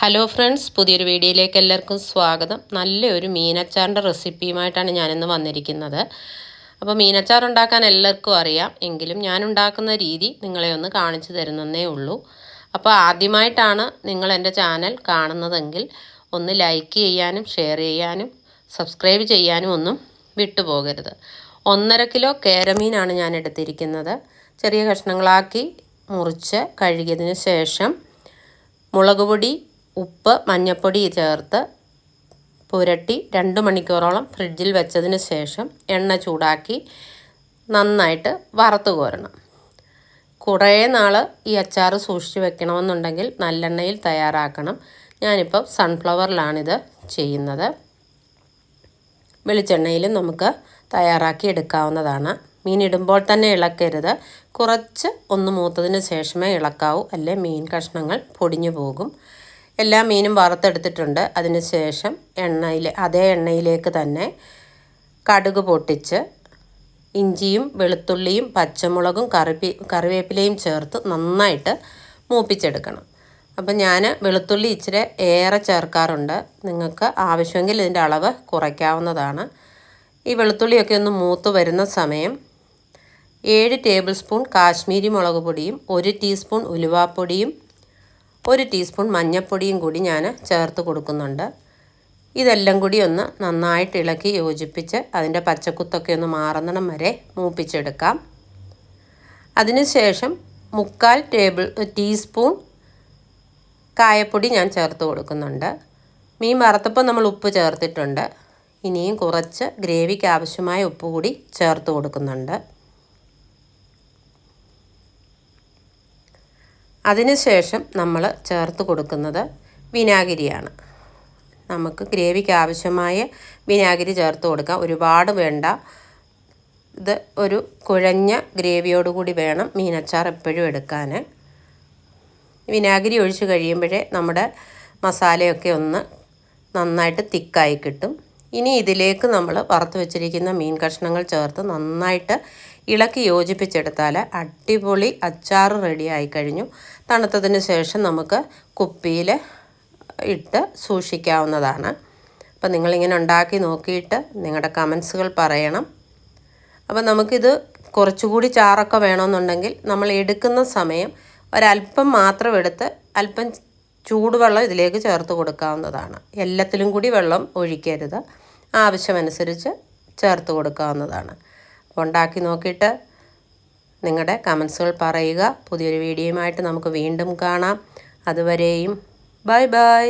Hello friends, പുതിയൊരു വീഡിയോയിലേക്ക് എല്ലാവർക്കും സ്വാഗതം. നല്ലൊരു മീനച്ചാറിൻ്റെ റെസിപ്പിയുമായിട്ടാണ് ഞാനിന്ന് വന്നിരിക്കുന്നത്. അപ്പോൾ മീനച്ചാർ ഉണ്ടാക്കാൻ എല്ലാവർക്കും അറിയാം, എങ്കിലും ഞാൻ ഉണ്ടാക്കുന്ന രീതി നിങ്ങളെ ഒന്ന് കാണിച്ചു തരുന്നതേ ഉള്ളൂ. അപ്പോൾ ആദ്യമായിട്ടാണ് നിങ്ങൾ എൻ്റെ ചാനൽ കാണുന്നതെങ്കിൽ ഒന്ന് ലൈക്ക് ചെയ്യാനും ഷെയർ ചെയ്യാനും സബ്സ്ക്രൈബ് ചെയ്യാനും ഒന്നും വിട്ടുപോകരുത്. 1.5 കിലോ കേരമീനാണ് ഞാൻ എടുത്തിരിക്കുന്നത്. ചെറിയ കഷ്ണങ്ങളാക്കി മുറിച്ച് കഴുകിയതിന് ശേഷം മുളക് പൊടി, ഉപ്പ്, മഞ്ഞൾപ്പൊടി ചേർത്ത് പുരട്ടി 2 മണിക്കൂറോളം ഫ്രിഡ്ജിൽ വെച്ചതിന് ശേഷം എണ്ണ ചൂടാക്കി നന്നായിട്ട് വറുത്ത് കോരണം. കുറേ നാൾ ഈ അച്ചാർ സൂക്ഷിച്ച് വെക്കണമെന്നുണ്ടെങ്കിൽ നല്ലെണ്ണയിൽ തയ്യാറാക്കണം. ഞാനിപ്പം സൺഫ്ലവറിലാണിത് ചെയ്യുന്നത്. വെളിച്ചെണ്ണയിലും നമുക്ക് തയ്യാറാക്കി എടുക്കാവുന്നതാണ്. മീൻ ഇടുമ്പോൾ തന്നെ ഇളക്കരുത്. കുറച്ച് ഒന്ന് മൂത്തതിന് ശേഷമേ ഇളക്കാവൂ, അല്ലെ മീൻ കഷ്ണങ്ങൾ പൊടിഞ്ഞു പോകും. എല്ലാ മീനും വറുത്തെടുത്തിട്ടുണ്ട്. അതിന് ശേഷം അതേ എണ്ണയിലേക്ക് തന്നെ കടുക് പൊട്ടിച്ച് ഇഞ്ചിയും വെളുത്തുള്ളിയും പച്ചമുളകും കറിവേപ്പിലയും ചേർത്ത് നന്നായിട്ട് മൂപ്പിച്ചെടുക്കണം. അപ്പം ഞാൻ വെളുത്തുള്ളി ഇച്ചിരി ഏറെ ചേർക്കാറുണ്ട്. നിങ്ങൾക്ക് ആവശ്യമെങ്കിൽ ഇതിൻ്റെ അളവ് കുറയ്ക്കാവുന്നതാണ്. ഈ വെളുത്തുള്ളിയൊക്കെ ഒന്ന് മൂത്ത് വരുന്ന സമയം 7 ടേബിൾ സ്പൂൺ കാശ്മീരി മുളക് പൊടിയും 1 ടീസ്പൂൺ ഉലുവാപ്പൊടിയും 1 ടീസ്പൂൺ മഞ്ഞൾപ്പൊടിയും കൂടി ഞാൻ ചേർത്ത് കൊടുക്കുന്നുണ്ട്. ഇതെല്ലാം കൂടി ഒന്ന് നന്നായിട്ട് ഇളക്കി യോജിപ്പിച്ച് അതിൻ്റെ പച്ചക്കുത്തൊക്കെ ഒന്ന് മാറുന്നിടം വരെ മൂപ്പിച്ചെടുക്കാം. അതിനുശേഷം 1/4 ടീസ്പൂൺ കായപ്പൊടി ഞാൻ ചേർത്ത് കൊടുക്കുന്നുണ്ട്. മീൻ വറുത്തപ്പോൾ നമ്മൾ ഉപ്പ് ചേർത്തിട്ടുണ്ട്. ഇനിയും കുറച്ച് ഗ്രേവിക്ക് ആവശ്യമായ ഉപ്പ് കൂടി ചേർത്ത് കൊടുക്കുന്നുണ്ട്. അതിനുശേഷം നമ്മൾ ചേർത്ത് കൊടുക്കുന്നത് വിനാഗിരിയാണ്. നമുക്ക് ഗ്രേവിക്ക് ആവശ്യമായ വിനാഗിരി ചേർത്ത് കൊടുക്കാം. ഒരുപാട് വേണ്ട. ഇത് ഒരു കുഴഞ്ഞ ഗ്രേവിയോടുകൂടി വേണം മീനച്ചാർ എപ്പോഴും എടുക്കാൻ. വിനാഗിരി ഒഴിച്ച് കഴിയുമ്പോഴേ നമ്മുടെ മസാലയൊക്കെ ഒന്ന് നന്നായിട്ട് തിക്കായി കിട്ടും. ഇനി ഇതിലേക്ക് നമ്മൾ വറുത്ത് വെച്ചിരിക്കുന്ന മീൻ കഷ്ണങ്ങൾ ചേർത്ത് നന്നായിട്ട് ഇളക്കി യോജിപ്പിച്ചെടുത്താൽ അടിപൊളി അച്ചാർ റെഡി ആയി കഴിഞ്ഞു. തണുത്തതിന് ശേഷം നമുക്ക് കുപ്പിയിൽ ഇട്ട് സൂക്ഷിക്കാവുന്നതാണ്. അപ്പോൾ നിങ്ങളിങ്ങനെ ഉണ്ടാക്കി നോക്കിയിട്ട് നിങ്ങളുടെ കമൻസുകൾ പറയണം. അപ്പോൾ നമുക്കിത് കുറച്ചുകൂടി ചാറൊക്കെ വേണമെന്നുണ്ടെങ്കിൽ നമ്മൾ എടുക്കുന്ന സമയം ഒരല്പം മാത്രം എടുത്ത് അല്പം ചൂടുവെള്ളം ഇതിലേക്ക് ചേർത്ത് കൊടുക്കാവുന്നതാണ്. എല്ലാത്തിലും കൂടി വെള്ളം ഒഴിക്കരുത്. ആവശ്യമനുസരിച്ച് ചേർത്ത് കൊടുക്കാവുന്നതാണ്. ഉണ്ടാക്കി നോക്കിയിട്ട് നിങ്ങളുടെ കമൻസുകൾ പറയുക. പുതിയൊരു വീഡിയോയുമായിട്ട് നമുക്ക് വീണ്ടും കാണാം. അതുവരെയും ബൈ ബൈ.